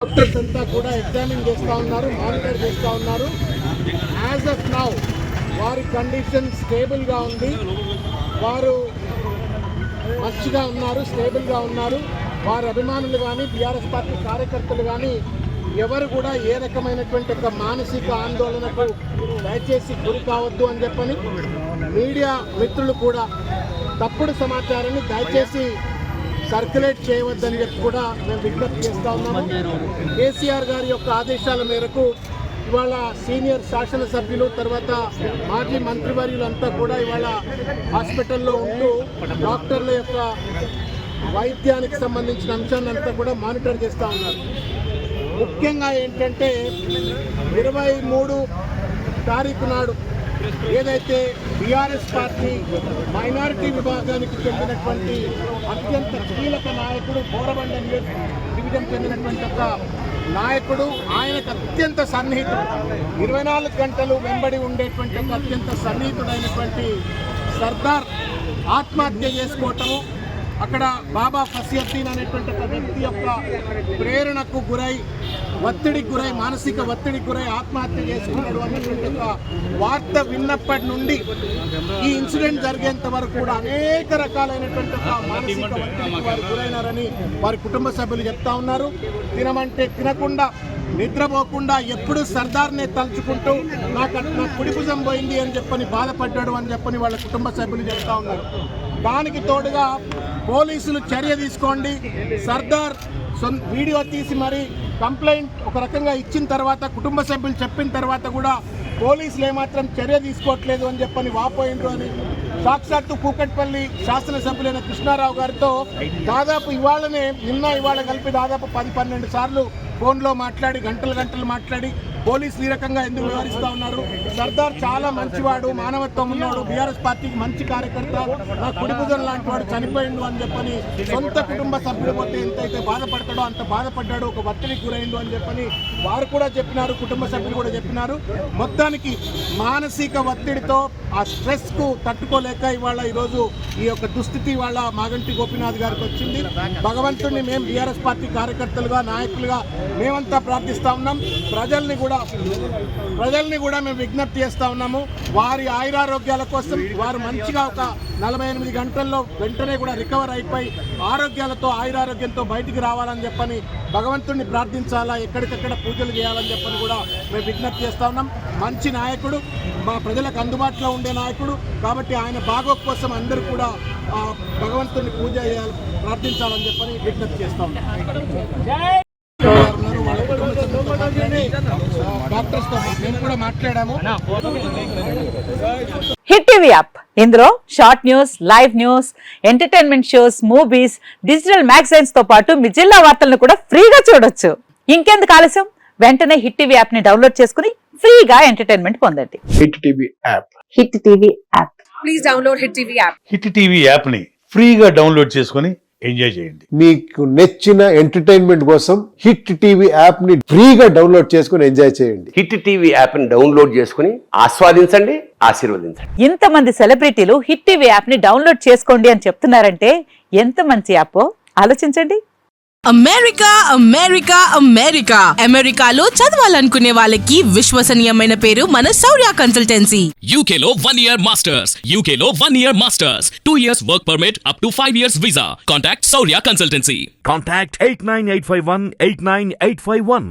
Doctors అంతా కూడా examine చేస్తూ ఉన్నారు, మానిటర్ చేస్తూ ఉన్నారు. యాజ్ ఆఫ్ నౌ వారి కండిషన్ స్టేబుల్గా ఉంది, వారు మంచిగా ఉన్నారు, స్టేబుల్గా ఉన్నారు. వారి అభిమానులు కానీ బీఆర్ఎస్ పార్టీ కార్యకర్తలు కానీ ఎవరు కూడా ఏ రకమైనటువంటి ఒక మానసిక ఆందోళనకు దయచేసి గురి కావద్దు అని చెప్పని మీడియా మిత్రులు కూడా తప్పుడు సమాచారాన్ని దయచేసి సర్క్యులేట్ చేయవద్దని చెప్పి కూడా మేము విజ్ఞప్తి చేస్తూ ఉన్నాము. కేసీఆర్ గారి యొక్క ఆదేశాల మేరకు ఇవాళ సీనియర్ శాసనసభ్యులు తర్వాత మాజీ మంత్రివర్యులంతా కూడా ఇవాళ హాస్పిటల్లో ఉంటూ డాక్టర్ల యొక్క వైద్యానికి సంబంధించిన అంశాన్ని అంతా కూడా మానిటర్ చేస్తూ ఉన్నారు. ముఖ్యంగా ఏంటంటే 23 తారీఖు నాడు ఏదైతే బీఆర్ఎస్ పార్టీ మైనారిటీ విభాగానికి చెందినటువంటి అత్యంత కీలక నాయకుడు బోరబండ డివిజన్ చెందినటువంటి ఒక నాయకుడు, ఆయనకు అత్యంత సన్నిహితుడు 24 గంటలు వెంబడి ఉండేటువంటి ఒక అత్యంత సన్నిహితుడైనటువంటి సర్దార్ ఆత్మహత్య చేసుకోవటము, అక్కడ బాబా ఫసియుద్దీన్ అనేటువంటి ఒక వ్యక్తి యొక్క ప్రేరణకు గురై ఒత్తిడికి గురై మానసిక ఒత్తిడికి గురై ఆత్మహత్య చేసుకున్నాడు అన్నటువంటి ఒక వార్త విన్నప్పటి నుండి ఈ ఇన్సిడెంట్ జరిగేంత వరకు కూడా అనేక రకాలైనటువంటి ఒక మానసిక ఒత్తిడికి వారు గురైనారని వారి కుటుంబ సభ్యులు చెప్తా ఉన్నారు. తినమంటే తినకుండా, నిద్రపోకుండా ఎప్పుడు సర్దార్నే తలుచుకుంటూ నా కుడి భుజం పోయింది అని చెప్పని బాధపడ్డాడు అని చెప్పని వాళ్ళ కుటుంబ సభ్యులు చెప్తా ఉన్నారు. దానికి తోడుగా పోలీసులు చర్య తీసుకోండి, సర్దార్ వీడియో తీసి మరి కంప్లైంట్ ఒక రకంగా ఇచ్చిన తర్వాత కుటుంబ సభ్యులు చెప్పిన తర్వాత కూడా పోలీసులు ఏమాత్రం చర్య తీసుకోవట్లేదు అని చెప్పని వాపోయిండ్రు అని సాక్షాత్తు కూకట్పల్లి శాసనసభ్యులైన కృష్ణారావు గారితో దాదాపు ఇవాళ కలిపి దాదాపు 10-12 సార్లు ఫోన్లో మాట్లాడి గంటలు మాట్లాడి పోలీసులు ఈ రకంగా ఎందుకు వ్యవహరిస్తూ ఉన్నారు. సర్దార్ చాలా మంచివాడు, మానవత్వం ఉన్నాడు, బీఆర్ఎస్ పార్టీకి మంచి కార్యకర్త, నా కుడిభుజం లాంటి వాడు చనిపోయిండు అని చెప్పని సొంత కుటుంబ సభ్యులు పోతే ఎంతైతే బాధపడతాడో అంత బాధపడ్డాడు, ఒక ఒత్తిడికి గురైండు అని చెప్పని వారు కూడా చెప్పినారు, కుటుంబ సభ్యులు కూడా చెప్పినారు. మొత్తానికి మానసిక ఒత్తిడితో ఆ స్ట్రెస్కు తట్టుకోలేక ఇవాళ ఈరోజు ఈ యొక్క దుస్థితి వాళ్ళ మాగంటి గోపీనాథ్ గారికి వచ్చింది. భగవంతుడిని మేము బీఆర్ఎస్ పార్టీ కార్యకర్తలుగా నాయకులుగా మేమంతా ప్రార్థిస్తూ ఉన్నాం. ప్రజల్ని కూడా మేము విజ్ఞప్తి చేస్తూ ఉన్నాము. వారి ఆయురారోగ్యాల కోసం వారు మంచిగా ఒక 48 గంటల్లో వెంటనే కూడా రికవర్ అయిపోయి ఆయురారోగ్యంతో బయటికి రావాలని చెప్పని భగవంతుడిని ప్రార్థించాలా, ఎక్కడికక్కడ పూజలు చేయాలని చెప్పని కూడా మేము విజ్ఞప్తి చేస్తూ ఉన్నాం. మంచి నాయకుడు, మా ప్రజలకు అందుబాటులో ఉండే నాయకుడు కాబట్టి ఆయన బాగోగు కోసం అందరూ కూడా భగవంతుడిని పూజ చేయాలి, ప్రార్థించాలని చెప్పని విజ్ఞప్తి చేస్తూ ఉన్నాం. డాక్టర్స్ తో మేము కూడా మాట్లాడాము. హిట్ టీవీ యాప్, ఇందులో short news, live news, entertainment shows, movies, digital magazines తో పాటు మీ జిల్లా వార్తలను కూడా ఫ్రీగా చూడొచ్చు. ఇంకెందుకు ఆలస్యం, వెంటనే హిట్ టీవీ యాప్ ని డౌన్లోడ్ చేసుకుని ఫ్రీగా ఎంటర్టైన్మెంట్ పొందండి. Hit TV app, hit TV app, please download hit TV app. Hit TV app ని ఫ్రీగా డౌన్లోడ్ చేసుకుని ఎంజాయ్ చేయండి. మీకు నచ్చిన ఎంటర్టైన్మెంట్ కోసం హిట్ టీవీ యాప్ ని ఫ్రీగా డౌన్లోడ్ చేసుకుని ఎంజాయ్ చేయండి. హిట్ టీవీ యాప్ ని డౌన్లోడ్ చేసుకుని ఆస్వాదించండి, ఆశీర్వదించండి. ఇంతమంది సెలబ్రిటీలు హిట్ టీవీ యాప్ ని డౌన్లోడ్ చేసుకోండి అని చెప్తున్నారంటే ఎంత మంచి యాప్ ఆలోచించండి. అమెరికా అమెరికాలో చదవాలనుకునే వాళ్ళకి విశ్వసనీయమైన పేరు మన శౌర్య కన్సల్టెన్సీ. UK లో 1 year masters, UK లో 1 year masters, 2 years work permit up to 5 years visa. Contact Saurya Consultancy. Contact 89851 89851.